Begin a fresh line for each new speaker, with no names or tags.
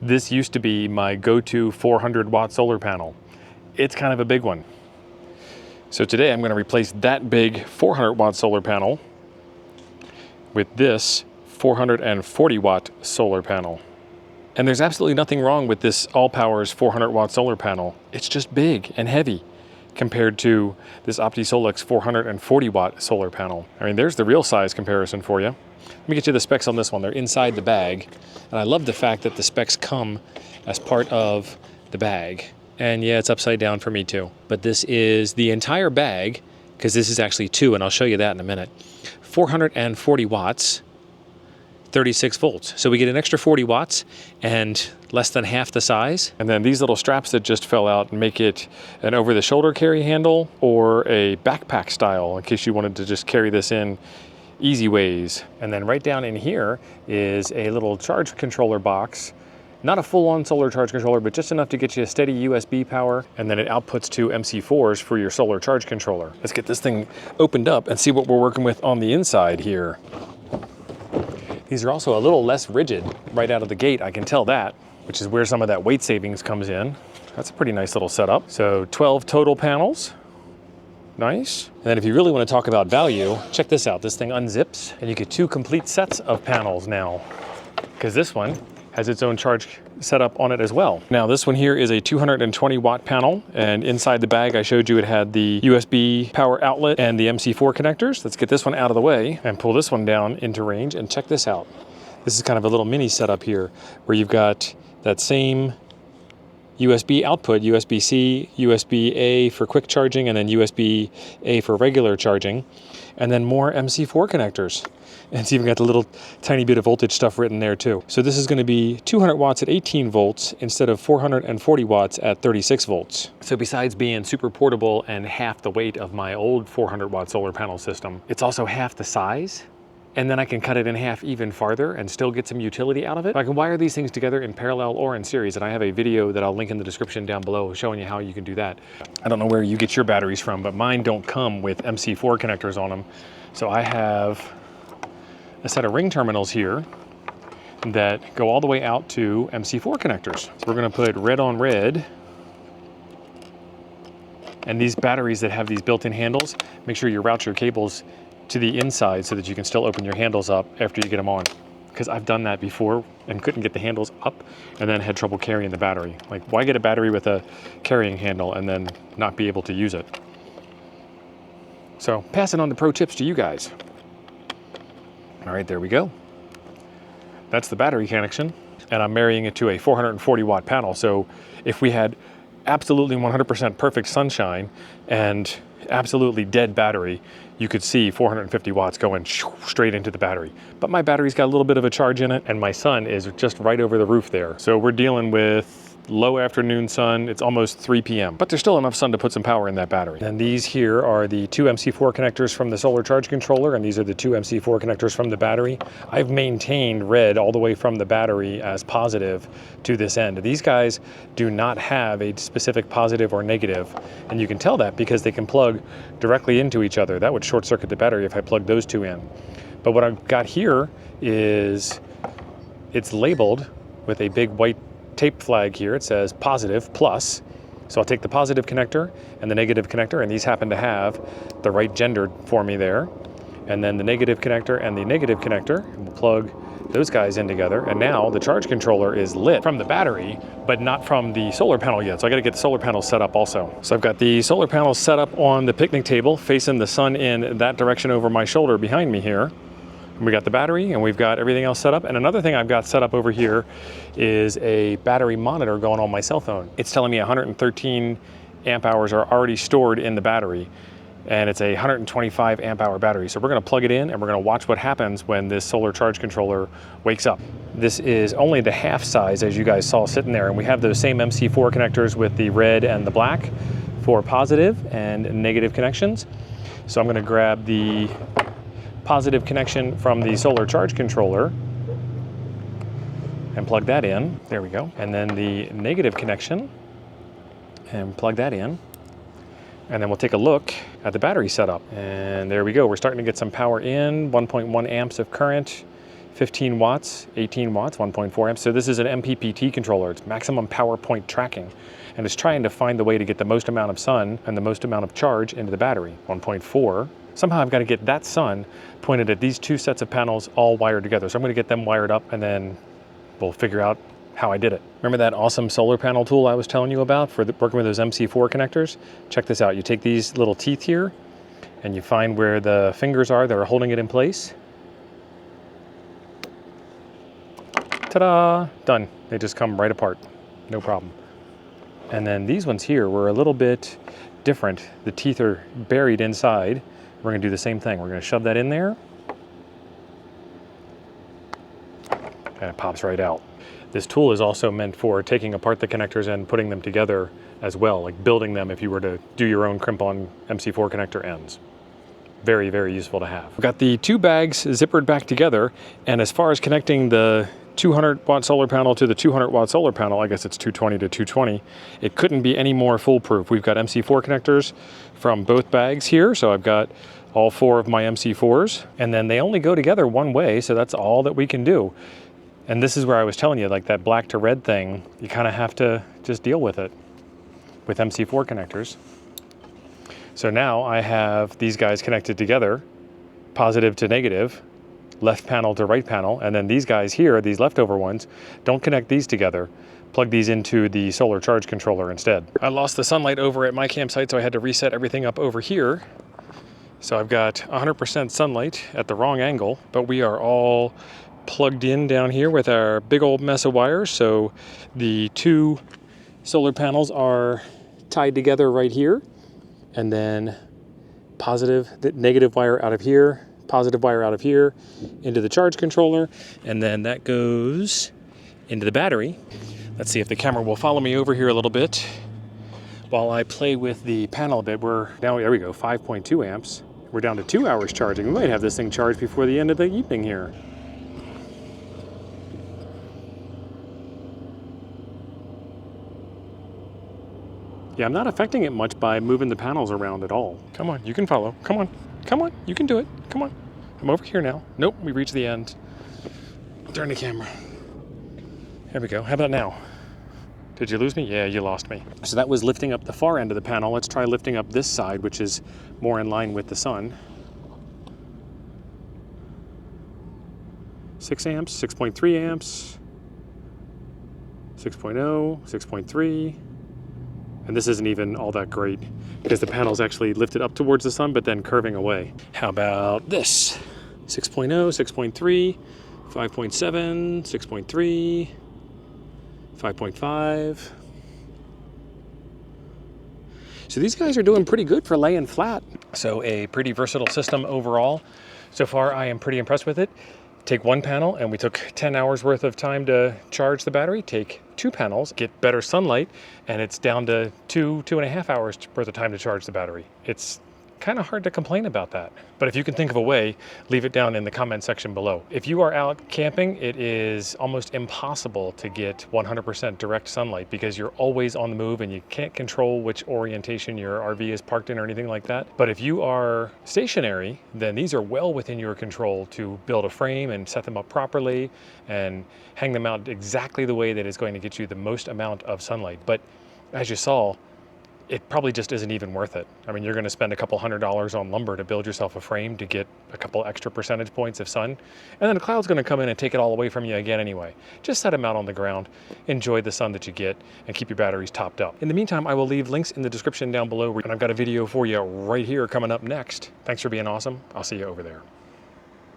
This used to be my go-to 400-watt solar panel. It's kind of a big one. So today I'm going to replace that big 400-watt solar panel with this 440-watt solar panel. And there's absolutely nothing wrong with this All-Powers 400-watt solar panel. It's just big and heavy compared to this OptiSolix 440-watt solar panel. I mean, there's the real size comparison for you. Let me get you the specs on this one. They're inside the bag. And I love the fact that the specs come as part of the bag. And yeah, it's upside down for me too. But this is the entire bag, because this is actually two, and I'll show you that in a minute. 440 watts, 36 volts. So we get an extra 40 watts and less than half the size. And then these little straps that just fell out make it an over-the-shoulder carry handle or a backpack style in case you wanted to just carry this in easy ways. And then right down in here is a little charge controller box. Not a full-on solar charge controller, but just enough to get you a steady USB power, and then it outputs to MC4s for your solar charge controller. Let's get this thing opened up and see what we're working with on the inside here. These are also a little less rigid right out of the gate, I can tell that, which is where some of that weight savings comes in. That's a pretty nice little setup. So 12 total panels. Nice. And then if you really want to talk about value, check this out. This thing unzips and you get two complete sets of panels now, because this one has its own charge setup on it as well. Now this one here is a 220 watt panel, and inside the bag I showed you it had the USB power outlet and the MC4 connectors. Let's get this one out of the way and pull this one down into range, and check this out. This is kind of a little mini setup here where you've got that same USB output, USB-C, USB-A for quick charging, and then USB-A for regular charging, and then more MC4 connectors. And it's even got the little tiny bit of voltage stuff written there too. So this is going to be 200 watts at 18 volts instead of 440 watts at 36 volts. So besides being super portable and half the weight of my old 400 watt solar panel system, it's also half the size. And then I can cut it in half even farther and still get some utility out of it. I can wire these things together in parallel or in series, and I have a video that I'll link in the description down below showing you how you can do that. I don't know where you get your batteries from, but mine don't come with MC4 connectors on them. So I have a set of ring terminals here that go all the way out to MC4 connectors. So we're gonna put red on red. And these batteries that have these built-in handles, make sure you route your cables to the inside so that you can still open your handles up after you get them on. Because I've done that before and couldn't get the handles up and then had trouble carrying the battery. Like, why get a battery with a carrying handle and then not be able to use it? So passing on the pro tips to you guys. All right, there we go. That's the battery connection, and I'm marrying it to a 440 watt panel. So if we had absolutely 100% perfect sunshine and absolutely dead battery, you could see 450 watts going straight into the battery. But my battery's got a little bit of a charge in it, and my sun is just right over the roof there. So we're dealing with low afternoon sun. It's almost 3 p.m., but there's still enough sun to put some power in that battery. And these here are the two MC4 connectors from the solar charge controller, and these are the two MC4 connectors from the battery. I've maintained red all the way from the battery as positive to this end. These guys do not have a specific positive or negative, and you can tell that because they can plug directly into each other. That would short circuit the battery if I plugged those two in. But what I've got here is it's labeled with a big white tape flag here. It says positive plus. So I'll take the positive connector and the negative connector, and these happen to have the right gender for me there. And then the negative connector and the negative connector, and we'll plug those guys in together. And now the charge controller is lit from the battery, but not from the solar panel yet. So I got to get the solar panel set up also. So I've got the solar panel set up on the picnic table, facing the sun in that direction over my shoulder behind me here. We got the battery and we've got everything else set up. And another thing I've got set up over here is a battery monitor going on my cell phone. It's telling me 113 amp hours are already stored in the battery, and it's a 125 amp hour battery. So we're gonna plug it in and we're gonna watch what happens when this solar charge controller wakes up. This is only the half size, as you guys saw sitting there, and we have those same MC4 connectors with the red and the black for positive and negative connections. So I'm gonna grab the positive connection from the solar charge controller and plug that in. There we go. And then the negative connection and plug that in. And then we'll take a look at the battery setup. And there we go. We're starting to get some power in, 1.1 amps of current, 15 watts, 18 watts, 1.4 amps. So this is an MPPT controller. It's maximum power point tracking. And it's trying to find the way to get the most amount of sun and the most amount of charge into the battery, 1.4. Somehow I've got to get that sun pointed at these two sets of panels all wired together. So I'm going to get them wired up and then we'll figure out how I did it. Remember that awesome solar panel tool I was telling you about for working with those MC4 connectors? Check this out. You take these little teeth here and you find where the fingers are that are holding it in place. Ta-da! Done. They just come right apart. No problem. And then these ones here were a little bit different. The teeth are buried inside. We're going to do the same thing. We're going to shove that in there. And it pops right out. This tool is also meant for taking apart the connectors and putting them together as well, like building them if you were to do your own crimp-on MC4 connector ends. Very, very useful to have. We've got the two bags zippered back together, and as far as connecting the 200 watt solar panel to the 200 watt solar panel, I guess it's 220 to 220, it couldn't be any more foolproof. We've got MC4 connectors from both bags here, so I've got all four of my MC4s, and then they only go together one way, so that's all that we can do. And this is where I was telling you, like that black to red thing, you kind of have to just deal with it with MC4 connectors. So now I have these guys connected together, positive to negative, left panel to right panel, and then these guys here, these leftover ones, don't connect these together. Plug these into the solar charge controller instead. I lost the sunlight over at my campsite, so I had to reset everything up over here. So I've got 100% sunlight at the wrong angle, but we are all plugged in down here with our big old mess of wires. So the two solar panels are tied together right here, and then negative wire out of here, positive wire out of here into the charge controller, and then that goes into the battery. Let's see if the camera will follow me over here a little bit while I play with the panel a bit. We're now, there we go, 5.2 amps. We're down to 2 hours charging. We might have this thing charged before the end of the evening here. Yeah, I'm not affecting it much by moving the panels around at all. Come on, you can follow. Come on, come on, you can do it. Come on. I'm over here now. Nope, we reached the end. Turn the camera. There we go. How about now? Did you lose me? Yeah, you lost me. So that was lifting up the far end of the panel. Let's try lifting up this side, which is more in line with the sun. 6 amps, 6.3 amps, 6.0, 6.3. And this isn't even all that great because the panel's actually lifted up towards the sun, but then curving away. How about this? 6.0, 6.3, 5.7, 6.3, 5.5. So these guys are doing pretty good for laying flat. So a pretty versatile system overall. So far, I am pretty impressed with it. Take one panel, and we took 10 hours worth of time to charge the battery. Take two panels, get better sunlight, and it's down to 2.5 hours worth of time to charge the battery. It's kind of hard to complain about that. But if you can think of a way, leave it down in the comment section below. If you are out camping, it is almost impossible to get 100% direct sunlight because you're always on the move and you can't control which orientation your RV is parked in or anything like that. But if you are stationary, then these are well within your control to build a frame and set them up properly and hang them out exactly the way that is going to get you the most amount of sunlight. But as you saw, it probably just isn't even worth it. I mean, you're going to spend a couple $100s on lumber to build yourself a frame to get a couple extra percentage points of sun, and then the cloud's going to come in and take it all away from you again anyway. Just set them out on the ground, enjoy the sun that you get, and keep your batteries topped up. In the meantime, I will leave links in the description down below, and I've got a video for you right here coming up next. Thanks for being awesome. I'll see you over there.